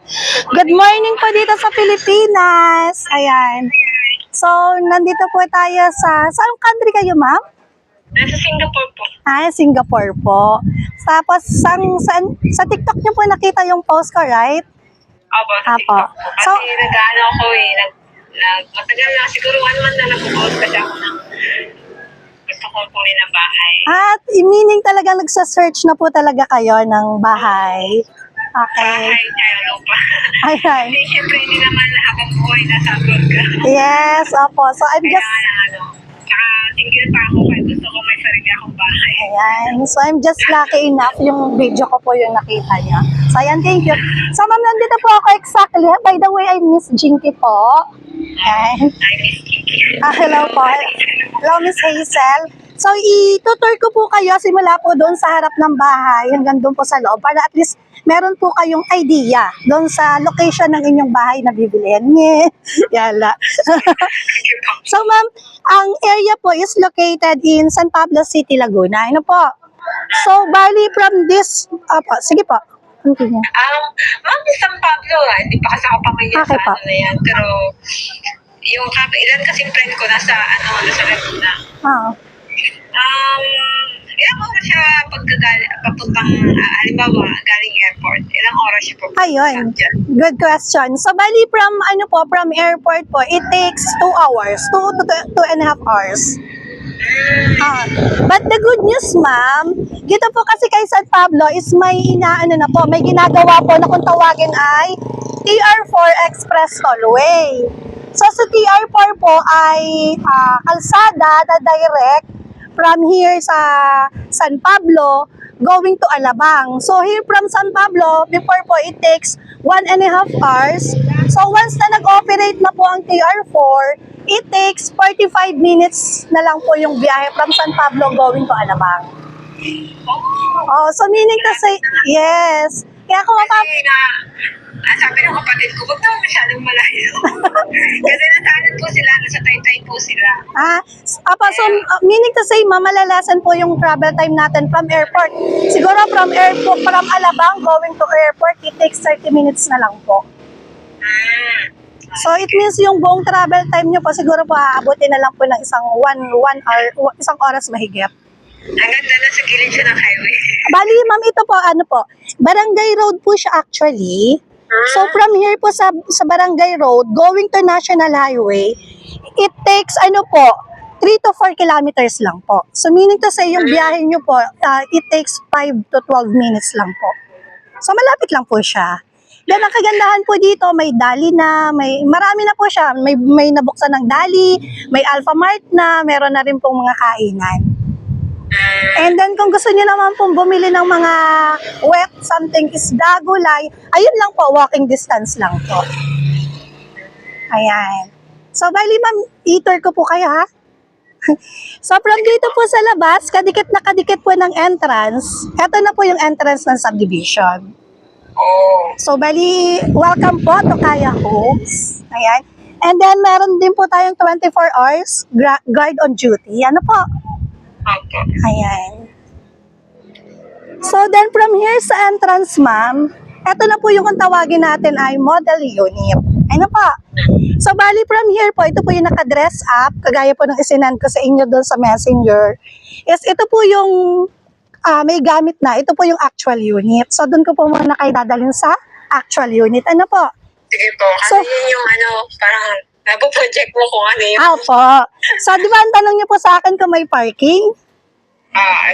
Good morning po dito sa Pilipinas. Ayan. So, nandito po tayo saan country kayo, ma'am? Nasa Singapore po. Singapore po. Tapos, sa TikTok niyo po nakita yung post ko, right? Opo, sa Apo. TikTok po. Kasi So- nag-ano ako matagal na, siguro 1 month na nag-post kasi ako ng gusto kong kunin ng bahay. At meaning talaga nagsa-search na po talaga kayo ng bahay. Okay. Bahay, kaya lupa. Ayan. Kasi syempre hindi naman habang buhay nasa abroad ka. Yes, opo. So, I'm just Kailangan tsaka single pa ako kaya gusto ko may sarili akong bahay. Ayan. So, I'm just lucky enough yung video ko po yung nakita niya. So, ayan, thank you. So, ma'am, nandito po ako exactly. By the way, I miss Jinky po. Ayan. I miss Kiki. Hello po. Hello, Miss Hazel. So, itutur ko po kayo simula po doon sa harap ng bahay hanggang doon po sa loob para at least meron po kayong idea doon sa location ng inyong bahay na bibilihan. Yala. So, ma'am, ang area po is located in San Pablo City, Laguna. Ano po? So, bali from this, sige po. Continue. Ma'am, San Pablo, hindi pa kasi ako pamilya Okay sa po. ano na yan. Pero, yung ilan kasing friend ko nasa Laguna. Ah. Ilang oras siya papuntang, halimbawa, galing airport? Ilang oras siya papunta Ayun. dyan? Good question. So, bali from airport po, it takes 2 hours, 2.5 hours. But the good news, ma'am, dito po kasi kay San Pablo is may may ginagawa po na kung tawagin ay TR4 Express Tollway. So, sa TR4 po ay kalsada na direct from here sa San Pablo going to Alabang. So, here from San Pablo, before po, it takes 1.5 hours. So, once na nag-operate na po ang TR4, it takes 45 minutes na lang po yung biyahe from San Pablo going to Alabang. Oh, so meaning to say, yes. Kaya kung Sabi ng kapatid ko, huwag naman masyadong malayo. Kasi nasaan po sila, nasa Taytay po sila. so meaning to say, malalasan po yung travel time natin from airport. Siguro from Alabang going to airport, it takes 30 minutes na lang po. So it means yung buong travel time nyo po, siguro po aabutin na lang po ng isang oras mahigit. Ang ganda na sa gilid siya ng highway. Bali, ma'am, ito po, Barangay Road po siya actually. So from here po sa Barangay Road, going to National Highway, it takes 3 to 4 kilometers lang po. So meaning to say, yung biyahe nyo po, it takes 5 to 12 minutes lang po. So malapit lang po siya. Then ang kagandahan po dito, may Dali na, marami na po siya. May nabuksan ng Dali, may Alphamart na, meron na rin pong mga kainan. And then kung gusto niyo naman pong bumili ng mga wet, something isda, gulay, ayun lang po, walking distance lang po. Ayan. So, bali ma'am, itour ko po kayo ha. So, from dito po sa labas, kadikit na kadikit po ng entrance, eto na po yung entrance ng subdivision. So, bali, welcome po to Kaya Homes. Ayan. And then, meron din po tayong 24 hours guard on duty. Ano po? Ayan. So, then from here sa entrance, ma'am, eto na po yung kung tawagin natin ay model unit. Ano po? So, bali from here po, ito po yung naka-dress up, kagaya po ng isinan ko sa inyo doon sa messenger. Is ito po yung may gamit na, ito po yung actual unit. So, doon ko po muna kayo dadalhin sa actual unit. Ano po? Sige po. Kasi yun yung parang napo-project mo kung ano yun. Po. So, di ba ang tanong niyo po sa akin kung may parking?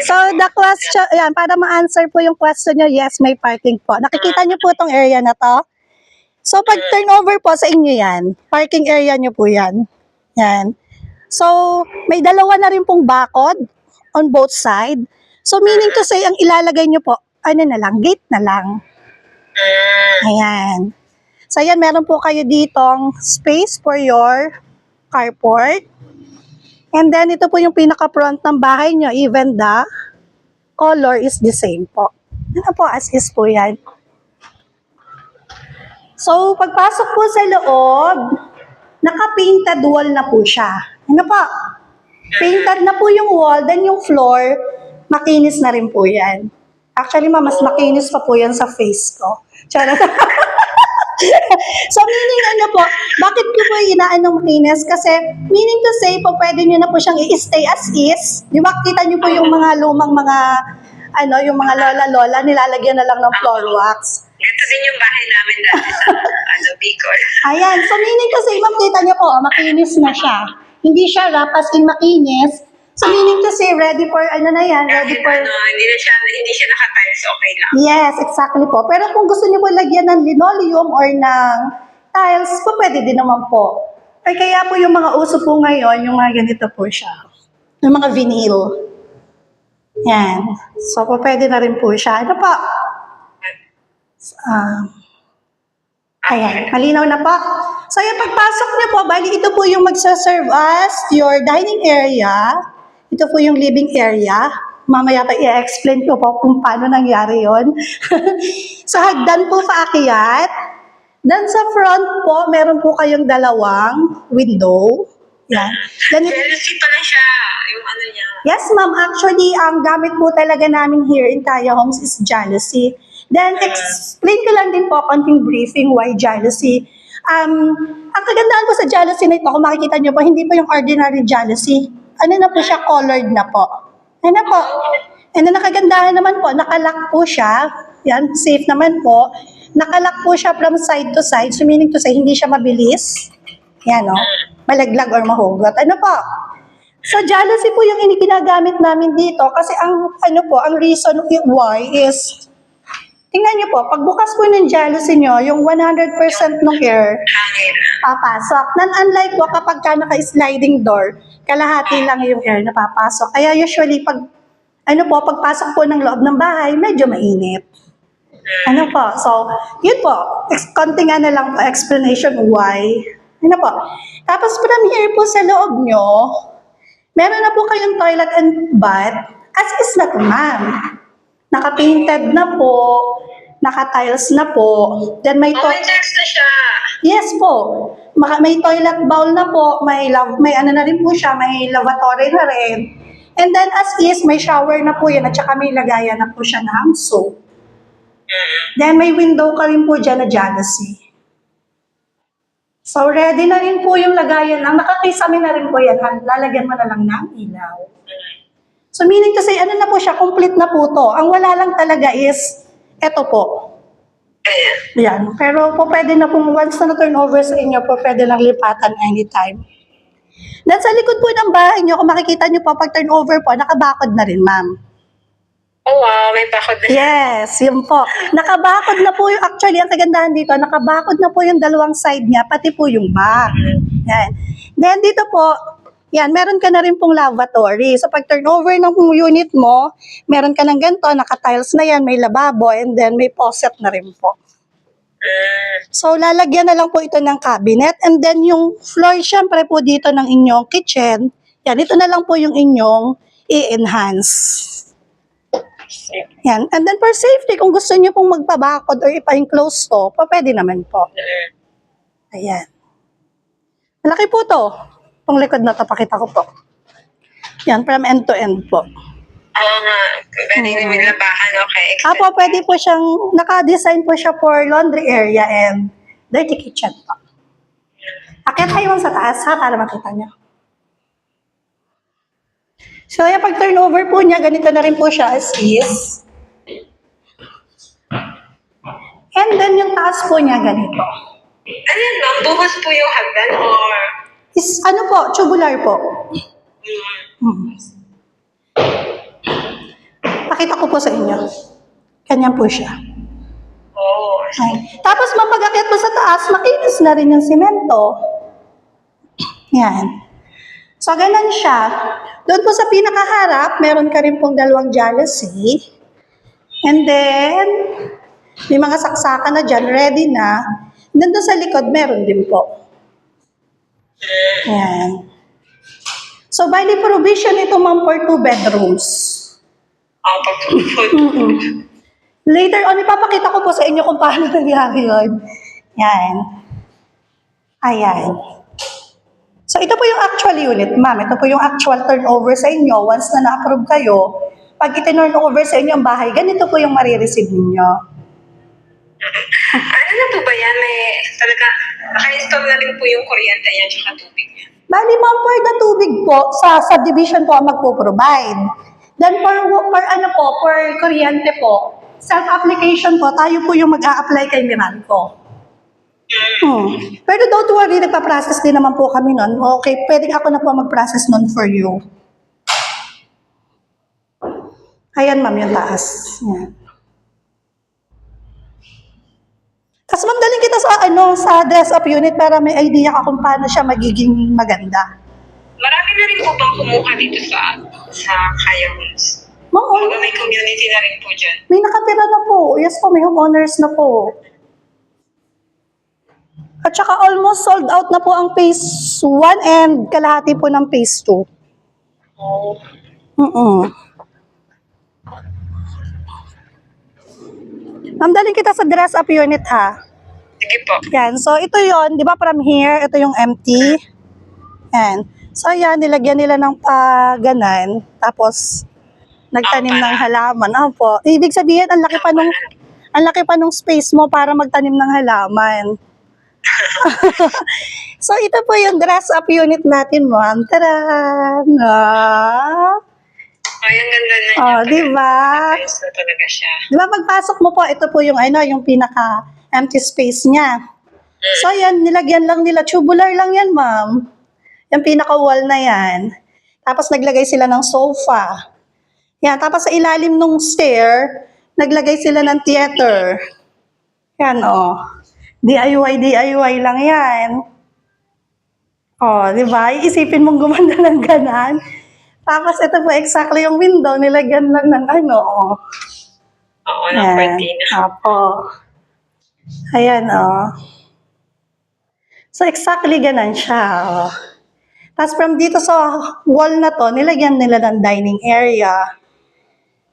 So, the question, yan, para ma-answer po yung question niyo, yes, may parking po. Nakikita niyo po itong area na to? So, pag turnover po sa inyo yan, parking area niyo po yan. Yan. So, may dalawa na rin pong bakod on both side. So, meaning to say, ang ilalagay niyo po, gate na lang. Ayan. So, ayan, meron po kayo ditong space for your carport. And then, ito po yung pinaka-front ng bahay nyo. Even the color is the same po. Ano po, as is po yan. So, pagpasok po sa loob, naka-painted wall na po siya. Ano po? Painted na po yung wall, then yung floor, makinis na rin po yan. Actually, mas makinis pa po yan sa face ko. Charot. So meaning ano po, bakit ko po inaanong makinis? Kasi meaning to say po, pwede nyo na po siyang i-stay as is. Di ba, kita nyo po yung mga lumang mga, yung mga lola-lola, nilalagyan na lang ng floor wax. Ganito din yung bahay namin dati sa Bicol. Ayan, so meaning to say, ma'am, kita nyo po, makinis na siya. Hindi siya rough as in makinis. So meaning to say, ready for, ready for... Hindi siya naka-tiles, okay lang. Yes, exactly po. Pero kung gusto niyo po lagyan ng linoleum or ng tiles, po pwede din naman po. Ay kaya po yung mga uso po ngayon, yung mga ganito po siya. Yung mga vinyl. Yan. So po pwede na rin po siya. Ano po? Ayan, malinaw na po. So yung pagpasok niyo po, bali ito po yung magsaserve as your dining area. Ito po yung living area. Mamaya pa i-explain ko po kung paano nangyari yon. So hagdan po paakyat. Then sa front po, meron po kayong dalawang window. Yan. Then, Jealousy pala siya, yung ano niya. yes ma'am, actually, ang gamit po talaga namin here in Kaya Homes is jealousy. Then, explain ko lang din po, konting briefing why jealousy. Ang kagandahan po sa jealousy na ito, kung makikita nyo po, hindi po yung ordinary jealousy. Ano na po siya, colored na po. Ano po? And then, nakagandahan naman po, nakalock po siya. Yan, safe naman po. Nakalock po siya from side to side. So, meaning to say, hindi siya mabilis. Yan, no? Malaglag or mahugot. Ano po? So, jealousy po yung ginagamit namin dito kasi ang reason why is, tingnan niyo po, pagbukas po ng jealousy nyo, yung 100% ng air, Hangin. papasok. Unlike po kapag ka naka-sliding door, kalahati lang yung air na papasok. Kaya usually, pagpasok po ng loob ng bahay, medyo mainit. Ano po? So, yun po. Konting lang po, explanation why. Ano po? Tapos from here po sa loob nyo, meron na po kayong toilet and bath. As is na po, ma'am. Naka-painted na po, naka-tiles na po. Then may May text na siya. yes po. May toilet bowl na po, may ano na rin po siya, may lavatory na rin. And then as is, may shower na po yan at saka may lagayan na po siya ng soap. Then may window ka rin po dyan na jealousy. So ready na rin po yung lagayan lang. Nakakisami na rin po yan. Lalagyan mo na lang ng ilaw. So meaning to say, ano na po siya, complete na po to. Ang wala lang talaga is, eto po. Yan. Pero po pwede na pong once na turn over sa inyo po, pwede lang lipatan anytime. Then sa likod po ng bahay nyo, kung makikita nyo po, pag turn over po, nakabakod na rin, ma'am. Oh wow, may bakod na siya. Yes, yun po. Nakabakod na po yung, actually, ang kagandahan dito, nakabakod na po yung dalawang side niya, pati po yung back. Yan. Then dito po, yan, meron ka na rin pong lavatory. So pag turnover ng unit mo, meron ka ng ganito, naka-tiles na yan, may lababo, and then may faucet na rin po. So lalagyan na lang po ito ng cabinet, and then yung floor, syempre po dito ng inyong kitchen, yan, ito na lang po yung inyong i-enhance. Yan. And then for safety, kung gusto niyo pong magpabakod or ipa-enclose to, pwede naman po. Ayan. Malaki po to. Itong likod na to, pakita ko po. Yan, from end to end po. Oo nga. Pwede may labahan, okay. Apo, pwede po siyang, naka-design po siya for laundry area and dirty kitchen po. Akit kayo sa taas ha, para makita niyo. So, yung pag turnover po niya, ganito na rin po siya as is. And then, yung taas po niya, ganito. Ano yan, ma'am? Buhos po yung hagdan or... Is, ano po, tubular po. Pakita ko po sa inyo. Ganyan po siya. Oh. Ay. Tapos, mapag-akit po sa taas, makinis na rin yung simento. Yan. So, ganun siya. Doon po sa pinakaharap, meron ka rin pong dalawang jealousy. And then, may mga saksakan na dyan, ready na. Doon sa likod, meron din po. Yan. So, bali provision ito, ma'am, for 2 bedrooms. Later on, ipapakita ko po sa inyo kung paano nangyari yun. Yan. Ayan. So, ito po yung actual unit, ma'am. Ito po yung actual turnover sa inyo. Once na na-approve kayo, pag itinurn over sa inyo ang bahay, ganito po yung marireceive ninyo. Ano na po ba yan? May naka-install na rin po yung kuryente niya at tubig niya. Bali, ma'am, for the tubig po, sa subdivision po ang magpo-provide. Then, for kuryente po, self-application po, tayo po yung mag-a-apply kay Meralco. Pero don't worry, nagpa-process din naman po kami nun. Okay, pwedeng ako na po mag-process nun for you. Ayan, ma'am, yung taas. Yan. Tapos magdaling kita sa dress up unit para may idea ka kung paano siya magiging maganda. Marami na rin po bang kumuha dito sa Kaya Homes? Ma'am, Kumbaga may community na rin po dyan. may nakatira na po. Yes po, may homeowners na po. At saka almost sold out na po ang phase 1 and kalahati po ng phase 2. Oh. Ma'am, daling kita sa dress up unit ha. Sige po. Yan, so ito yon, di ba from here, ito yung empty. Yan. So yan, nilagyan nila ng ganan, tapos nagtanim ng halaman. Opo. Ibig sabihin, ang laki pa nung space mo para magtanim ng halaman. So ito po yung dress up unit natin, ma'am. Tara! Ay, ang ganda na niya. Oh, di ba? Ayos na talaga siya. Di ba pagpasok mo po, ito po yung yung pinaka empty space niya. So yan, nilagyan lang nila, tubular lang yan, ma'am. Yung pinaka wall na yan. Tapos naglagay sila ng sofa. Yan, tapos sa ilalim ng stair, naglagay sila ng theater. Yan, oh. DIY lang yan. Oh, di ba? Iisipin mong gumanda ng ganan. Tapos ito po exactly yung window, nilagyan lang ng oh. Oo, ng cortina. Apo. Ayan, oh. So, exactly ganun siya, oh. Tapos from dito sa wall na to, nilagyan nila ng dining area.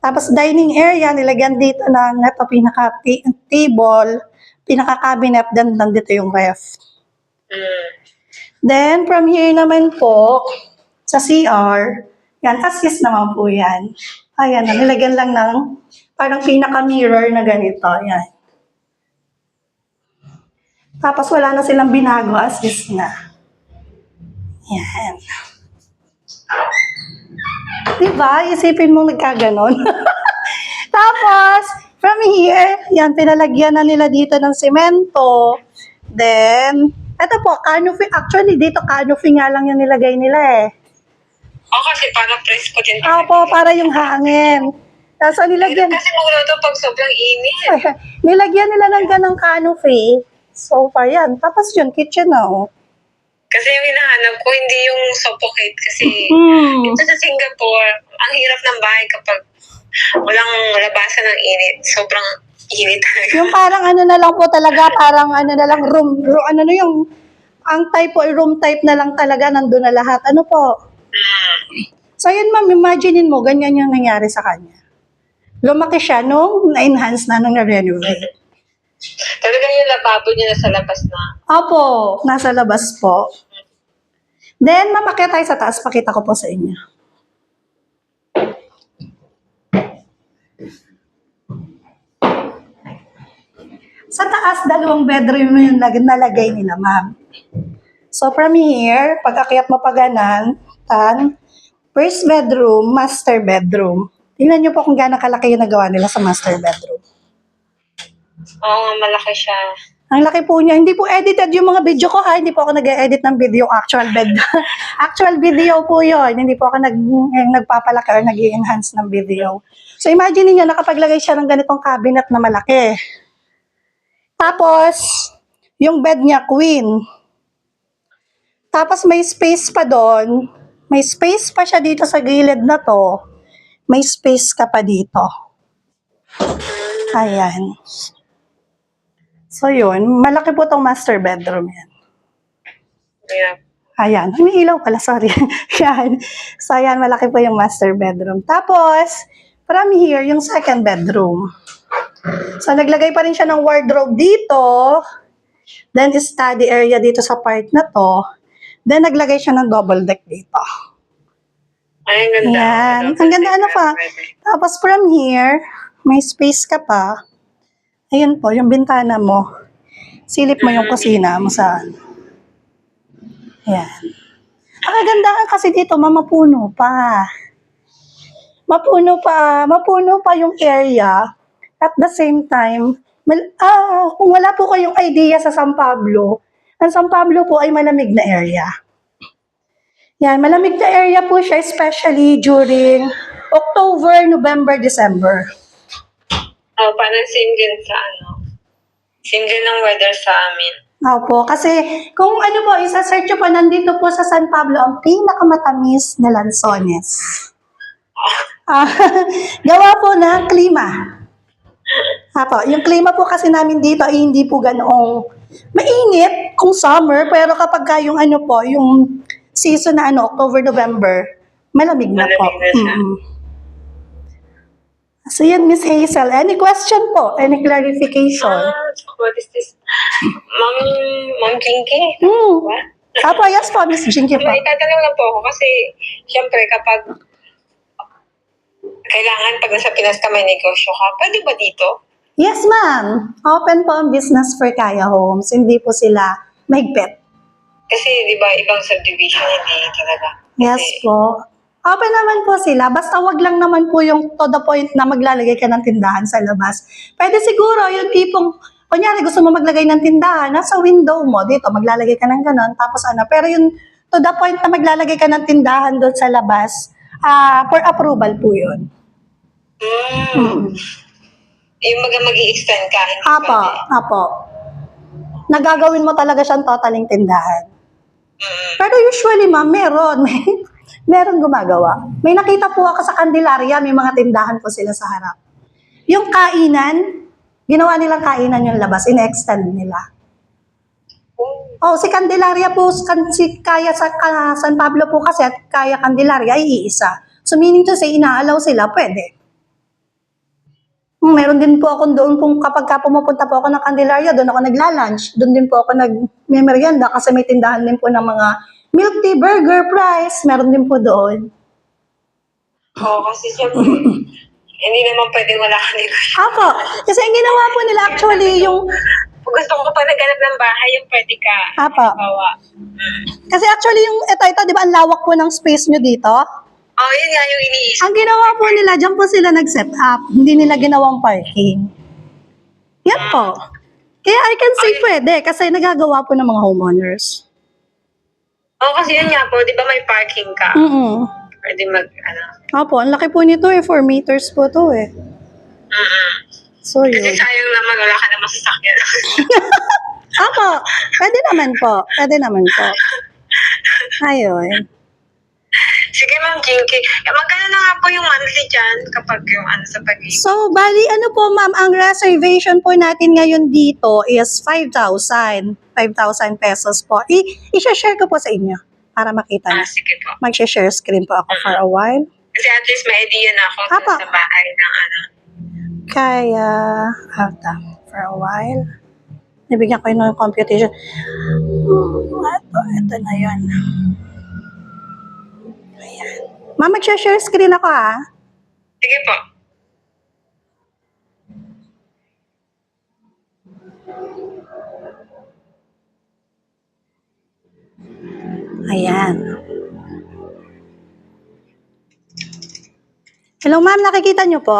Tapos dining area, nilagyan dito ng pinaka-table, pinaka-cabinet, then nandito yung ref. Then, from here naman po, sa CR, yan, assist naman po yan. Ayan, nilagyan lang ng parang pinaka-mirror na ganito. Yan. Tapos wala na silang binago, assist na. Yan. Diba? Isipin mong nagkaganon. Tapos, from here, yan, pinalagyan na nila dito ng semento. Then, ito po, canopy. Actually, dito canopy nga lang yung nilagay nila eh. Kasi parang presko din. Opo, para yung hangin. Tapos, nilagyan, Kasi mula to pag sobrang init. nilagyan nila ng ganang canopy. So, far yan. Tapos yun, kitchen na oh. Kasi yung hinahanap ko, hindi yung suffocate. Kasi dito sa Singapore, ang hirap ng bahay kapag walang labasan ng init. Sobrang init talaga. Yung parang ano na lang po talaga, parang ano na lang, ano na yung, ang type po, room type na lang talaga, nandun na lahat. Ano po? So yun ma'am, imaginein mo, ganyan yung nangyari sa kanya. Lumaki siya nung na-enhance na, nung na-renovate. Talagang yung lababo niya nasa labas na. Opo, nasa labas po. Then, mamakit tayo sa taas, pakita ko po sa inyo. Sa taas, 2 bedroom yung nalagay nila, ma'am. So, from here, pag akyat mo pa ganan, first bedroom, master bedroom. Tingnan nyo po kung gaano kalaki yung nagawa nila sa master bedroom. Oo nga, malaki siya. Ang laki po niya. Hindi po edited yung mga video ko ha. Hindi po ako nag-edit ng video. Actual video po yun. Hindi po ako nagpapalaki or nag-enhance ng video. So, imagine niyo nakapaglagay siya ng ganitong cabinet na malaki. Tapos, yung bed niya, queen. Tapos, may space pa doon. May space pa siya dito sa gilid na to. May space ka pa dito. Ayan. So, yun. Malaki po tong master bedroom yan. Yeah. Ayan. May ilaw pala, sorry. Yan. So, ayan. Malaki po yung master bedroom. Tapos, from here, yung second bedroom. So, naglagay pa rin siya ng wardrobe dito. Then, study area dito sa part na to. Then, naglagay siya ng double deck dito. Ay, ang ganda. Ayan. Ang ganda ano pa. Tapos, from here, may space ka pa. Ayun po, yung bintana mo. Silip mo yung kusina mo sa... Yan. Ang kagandahan kasi dito, mapuno pa. Mapuno pa yung area. At the same time, kung wala po kayong idea sa San Pablo, ang San Pablo po ay malamig na area. Yan, malamig na area po siya, especially during October, November, December. Parang same din sa same din ng weather sa amin. Opo, kasi kung ano po, isa-search po, nandito po sa San Pablo ang pinakamatamis na lansones. Gawa po ng klima. Apo, yung klima po kasi namin dito ay hindi po ganoong mainit kung summer, pero kapag yung ano po, yung season na October, November, malamig na po. Malamig na siya. So yan, Miss Hazel, any question po? Any clarification? What is this? Ma'am Jinky? Apo, yes po, Miss Jinky po. May tatanong lang po ako kasi syempre kapag kailangan pag nasa Pinas ka may negosyo ka, pwede ba dito? Yes, ma'am. Open po ang business for Kaya Homes. Hindi po sila mahigpit. Kasi di ba ibang subdivision hindi talaga. Yes po. Open naman po sila. Basta wag lang naman po yung to the point na maglalagay ka ng tindahan sa labas. Pwede siguro yung tipong, kunyari gusto mo maglagay ng tindahan, nasa window mo, dito maglalagay ka ng ganon, tapos pero yung to the point na maglalagay ka ng tindahan doon sa labas, for approval po yun. Yung mag-i-extend ka, hindi Apo, pwede. apo. Nagagawin mo talaga siyang totaling tindahan. Pero usually, ma'am, meron gumagawa. May nakita po ako sa Candelaria, may mga tindahan po sila sa harap. Yung kainan, ginawa nilang kainan yung labas, in-extend nila. Si Candelaria po, si Kaya sa San Pablo po kasi at Kaya Candelaria ay iisa. So meaning to say, inaalaw sila, pwede. Meron din po ako doon kapag pumupunta po ako ng Candelaria, doon ako nagla-lunch. Doon din po ako nag-merienda kasi may tindahan din po ng mga milk tea, burger, fries. Meron din po doon. Kasi siyempre, hindi naman pwedeng wala ka negosyo. Apo, kasi ang ginawa po nila actually yung... Kung gusto ko pa naghanap ng bahay, yung pwede ka. Apo. Kasi actually yung ito, di ba ang lawak po ng space nyo dito? Yun nga yung iniisip. Ang ginawa po nila, dyan po sila nag-set up. Hindi nila ginawang parking. Yan po. Kaya I can say pwede kasi nagagawa po ng mga homeowners. Kasi yun nga po, di ba may parking ka? Pwede Opo, ang laki po nito 4 meters po to So Kasi yun. sayang naman, wala ka naman sasakyan. Opo, pwede naman po. Pwede naman po. Ayun. Sige, Ma'am Jinky. Magkano na nga po yung monthly dyan kapag yung sa pag-ibig? So, bali po ma'am, ang reservation po natin ngayon dito is 5,000. 5,000 pesos po. I-share ko po sa inyo para makita niyo. Sige po. Mag-share screen po ako for a while. Kasi at least may idea na ako Apa. sa bahay ng Kaya, for a while. Nabigyan ko yun ng computation. Ito na yun. Ayan. Ma'am, mag-share screen ako Sige po. Ayan. Hello ma'am, nakikita niyo po?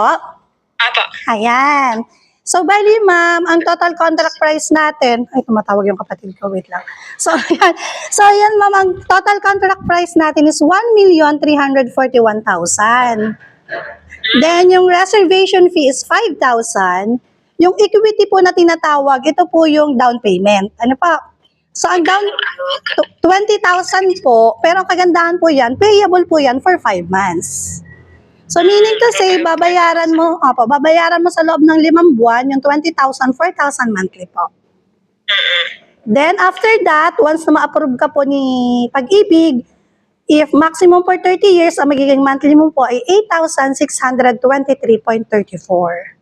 Apo. Ayan. So, bali ma'am, ang total contract price natin, ay tumatawag yung kapatid ko, wait lang. So, ayan. So, ayan ma'am, ang total contract price natin is 1,341,000. Then, yung reservation fee is 5,000. Yung equity po na tinatawag, ito po yung down payment. Ano pa? So, ang down, 20,000 po, pero ang kagandahan po yan, payable po yan for 5 months. So, meaning to say, babayaran mo sa loob ng 5 buwan, yung 20,000, 4,000 monthly po. Then, after that, once na ma-approve ka po ni Pag-ibig, if maximum for 30 years, ang magiging monthly mo po ay 8,623.34.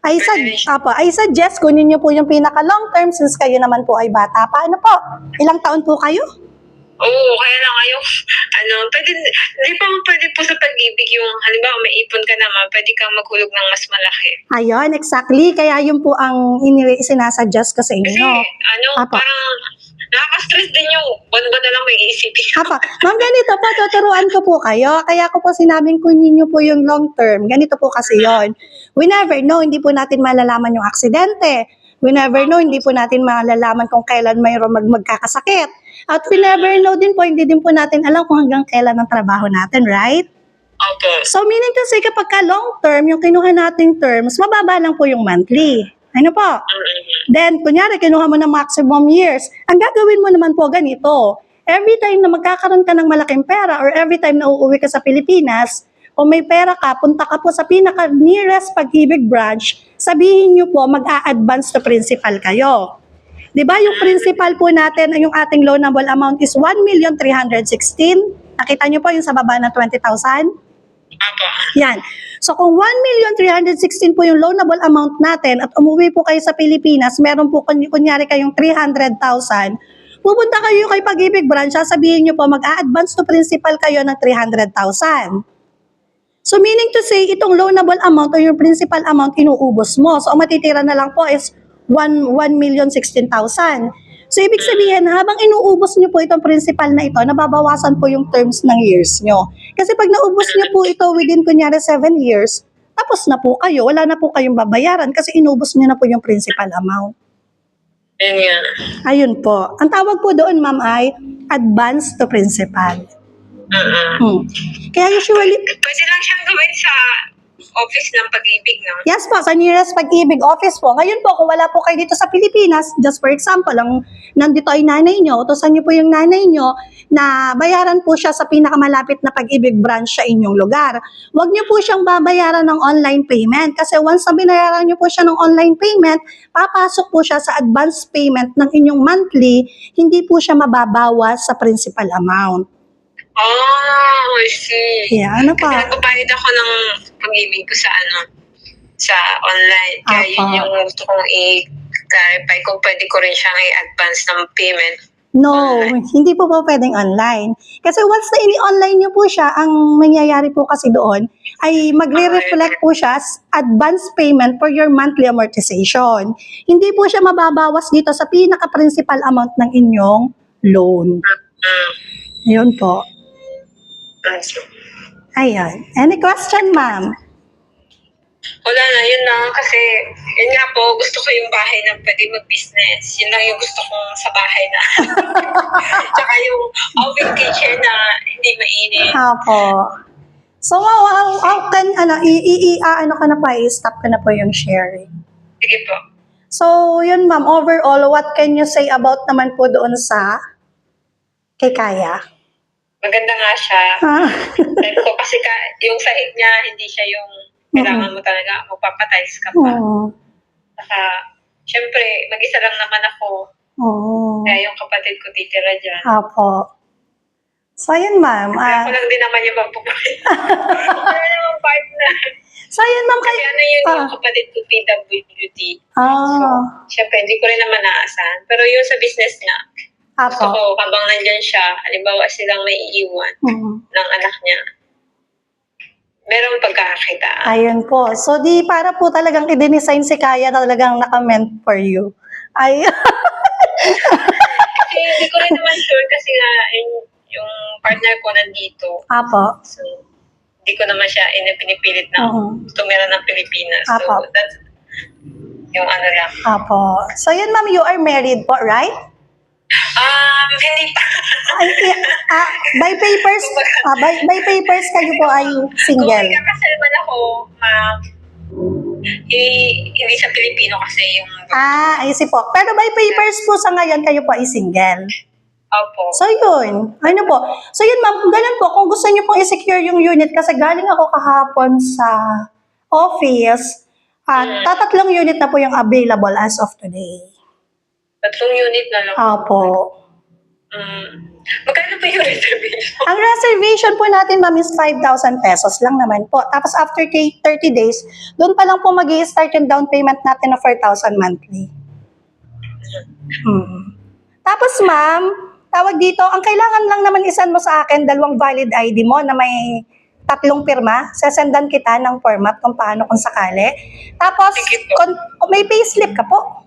I suggest, kunin niyo po yung pinaka-long term since kayo naman po ay bata pa. Ano po? Ilang taon po kayo? Oo, kaya lang ayaw, pwede, di ba pwede po sa pag-ibig yung, halimbawa may ipon ka naman, pwede kang maghulog ng mas malaki. Ayun, exactly. Kaya yun po ang sinasuggest ko sa Kasi, inyo. Apo. parang nakaka-stress din yung buwan-buwan na lang may iisipin. Apa, ma'am, ganito po, tuturuan ko po kayo. Kaya ko po sinabing kunin niyo po yung long term. Ganito po kasi yon. We never know, hindi po natin malalaman yung aksidente. We never know, hindi po natin malalaman kung kailan mayroong magkakasakit. At we never know din po, hindi din po natin alam kung hanggang kailan ang trabaho natin, right? Opo. So, meaning to say, kapag ka long term, yung kinuha nating terms, mababa lang po yung monthly. Ano po? Then, kunyari, kinuha mo ng maximum years. Ang gagawin mo naman po ganito. Every time na magkakaroon ka ng malaking pera or every time na uuwi ka sa Pilipinas, o may pera ka, punta ka po sa pinaka-nearest Pag-ibig branch, sabihin nyo po, mag-a-advance to principal kayo. Di ba yung principal po natin, yung ating loanable amount is 1,316,000. Nakita nyo po yung sa baba ng 20,000? Opo. Yan. So kung 1,316,000 po yung loanable amount natin at umuwi po kayo sa Pilipinas, meron po kunyari kayong 300,000, pupunta kayo kay Pag-ibig branch, sasabihin nyo po mag-a-advance to principal kayo ng 300,000. So meaning to say, itong loanable amount o yung principal amount inuubos mo. So ang matitira na lang po is 1,016,000. So ibig sabihin, habang inuubos nyo po itong principal na ito, nababawasan po yung terms ng years nyo. Kasi pag naubos nyo po ito within kunyari 7 years, tapos na po kayo, wala na po kayong babayaran kasi inubos nyo na po yung principal amount. Yun nga. Ayun po. Ang tawag po doon, ma'am, ay advance to principal. Kaya usually, Pwede lang siyang gawin sa office ng Pag-ibig, no? yes po, sa nearest Pag-ibig office po. Ngayon po, kung wala po kayo dito sa Pilipinas, just for example, nandito ay nanay nyo, utosan nyo po yung nanay nyo na bayaran po siya sa pinakamalapit na Pag-ibig branch sa inyong lugar. Huwag nyo po siyang babayaran ng online payment kasi once na binayaran nyo po siya ng online payment, papasok po siya sa advance payment ng inyong monthly, hindi po siya mababawas sa principal amount. Oh, I see. Yeah, ano Kasi pa? nagbabayad ako ng Pag-ibig ko sa online. Kaya Apa. yun yung gusto kong i-clarify kung pwede ko rin siyang i-advance ng payment. No, Online. hindi po pwedeng online. Kasi once na ini-online nyo po siya, ang mangyayari po kasi doon ay magre-reflect po siya as advance payment for your monthly amortization. Hindi po siya mababawas dito sa pinaka-principal amount ng inyong loan. Yun po. Ayan. Any question, ma'am? Wala na, yun lang. Kasi, yun nga po, gusto ko yung bahay na pwede mag-business. Yun lang yung gusto kong sa bahay na. Tsaka yung open kitchen na hindi mainit. Apo. So, how can, ano ka na pa, i-stop ka na po yung sharing. Sige po. So, yun ma'am, overall, what can you say about naman po doon sa kay Kaya? Maganda nga siya. Dahil ko kasi yung sahig niya, hindi siya yung kailangan mo talaga magpapatiles ka pa. Saka, syempre, mag-isa lang naman ako. Kaya yung kapatid ko titira dyan. Apo. So, yun ma'am. Kaya ko lang din naman yung magpupulit. Wala namang partner. So, yun ma'am. Kasi ano yun yung kapatid ko, PWD. So, syempre, hindi ko rin naman naasahan. Pero yung sa business niya, gusto ko habang nandyan siya, halimbawa silang may iiwan ng anak niya, merong pagkakakita. Ayun po. So, di para po talagang i-design si Kaya na talagang naka-meant for you. Ay. Kasi hindi ko rin naman sure kasi nga yung partner ko nandito. Apo. So, hindi ko naman siya pinipilit na tumira ng Pilipinas. Apo. So, that's yung ano lang. Apo. So, yun ma'am, you are married po, right? Hindi pa. By papers, by papers kayo po ay single. Kung ikakasal man ako, ma'am, hindi sa Pilipino kasi yung... I see po. Pero by papers po sa ngayon, kayo po ay single. Opo. So yun, ano po. So yun ma'am, kung ganun po, kung gusto niyo pong i-secure yung unit, kasi galing ako kahapon sa office, tatlong unit na po yung available as of today. 3 unit na lang. Opo. Magkano pa yung reservation? Ang reservation po natin, ma'am, is 5,000 pesos lang naman po. Tapos after 30 days, doon pa lang po mag-i-start yung down payment natin na 4,000 monthly. Tapos, ma'am, tawag dito, ang kailangan lang naman isan mo sa akin, 2 valid ID mo na may 3 pirma. Sasendan kita ng format kung paano kung sakali. Tapos, Sige po. kung may payslip ka po.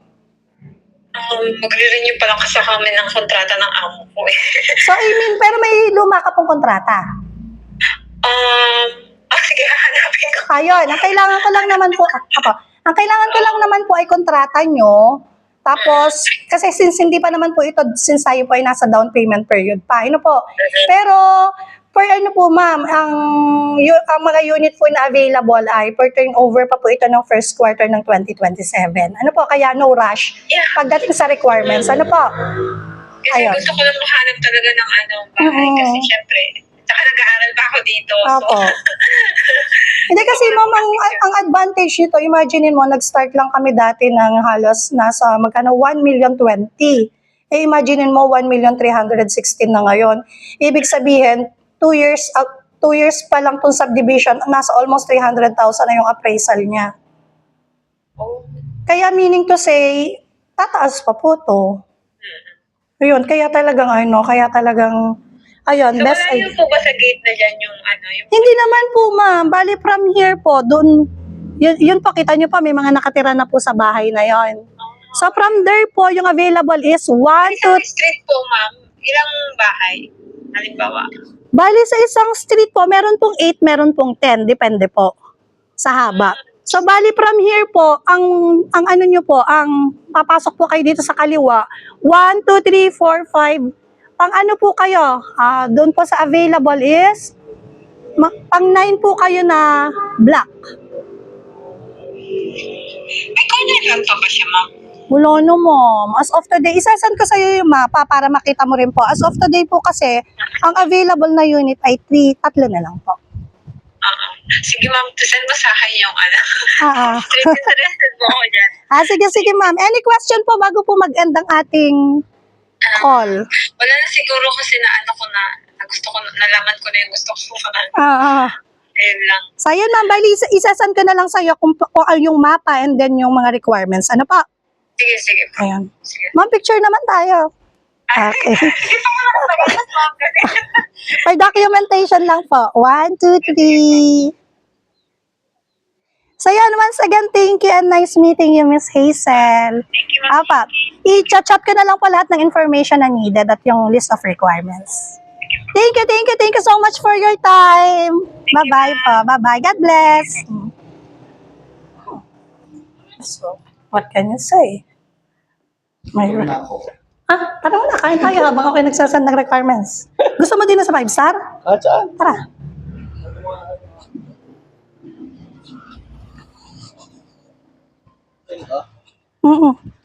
Magre-renew pa lang kasi kami ng kontrata ng amo ko eh. So, I mean, pero may luma ka pong kontrata. Sige, hahanapin ko. Ayun, ang kailangan ko lang naman po, ang kailangan ko lang naman po ay kontrata nyo. Tapos, kasi since hindi pa naman po ito, since tayo po ay nasa down payment period pa, ano po. Pero, for ano po ma'am, ang mga unit po na available ay for turnover pa po ito ng first quarter ng 2027. Ano po, kaya no rush Yeah. pagdating sa requirements. Ano po? Kasi Ayun. gusto ko lang mahanap talaga ng bahay. Kasi syempre, saka nag-aaral pa ako dito. Opo. So, Hindi kasi ma'am, ang advantage nito, imaginein mo, nag-start lang kami dati ng halos nasa magkano 1,020,000. Eh imaginein mo 1,316,000 na ngayon. Ibig sabihin, 2 years pa lang tong subdivision, nasa almost 300,000 na yung appraisal niya. Kaya meaning to say, tataas pa po to. Ayun, kaya talagang ayun, so best malayo po ba sa gate na dyan yung Hindi naman po ma'am, bali from here po, doon, yun po, kita nyo pa, may mga nakatira na po sa bahay na yon. So from there po, yung available is 1 to... Isang street po, ma'am, ilang bahay? Halimbawa. Bali sa isang street po, meron pong 8, meron pong 10, depende po sa haba. So bali from here po, ang ano nyo po, ang papasok po kayo dito sa kaliwa, 1, 2, 3, 4, 5, pang ano po kayo, doon po sa available is, pang 9 po kayo na black. May corner lang pa ba siya, ma'am? Wala no, ma'am. As of today, isasan ko sa iyo yung mapa para makita mo rin po. As of today po kasi, ang available na unit ay 3 na lang po. Sige, ma'am, send mo sa akin yung interested po ako dyan. Sige ma'am. Any question po bago po mag-end ang ating call? Wala na siguro kasi na gusto ko, nalaman ko na yung gusto ko. Ayun lang. So yun ma'am, bali isasan ko na lang sa iyo kung yung mapa and then yung mga requirements. Ano pa? Sige. Ayan. Sige. Ma'am, picture naman tayo. Okay. Ito ko lang magalas, ma'am. For documentation lang po. 1, 2, 3. So yan, once again, thank you and nice meeting you, Miss Hazel. Thank you, ma'am. I-chat ko na lang po lahat ng information na needed at yung list of requirements. Thank you so much for your time. Bye-bye po. Bye-bye. God bless. So, what can you say? Tara muna, kain tayo habang ako nagsasend ng requirements. Gusto mo din na sa 5-star? Saan? Tara.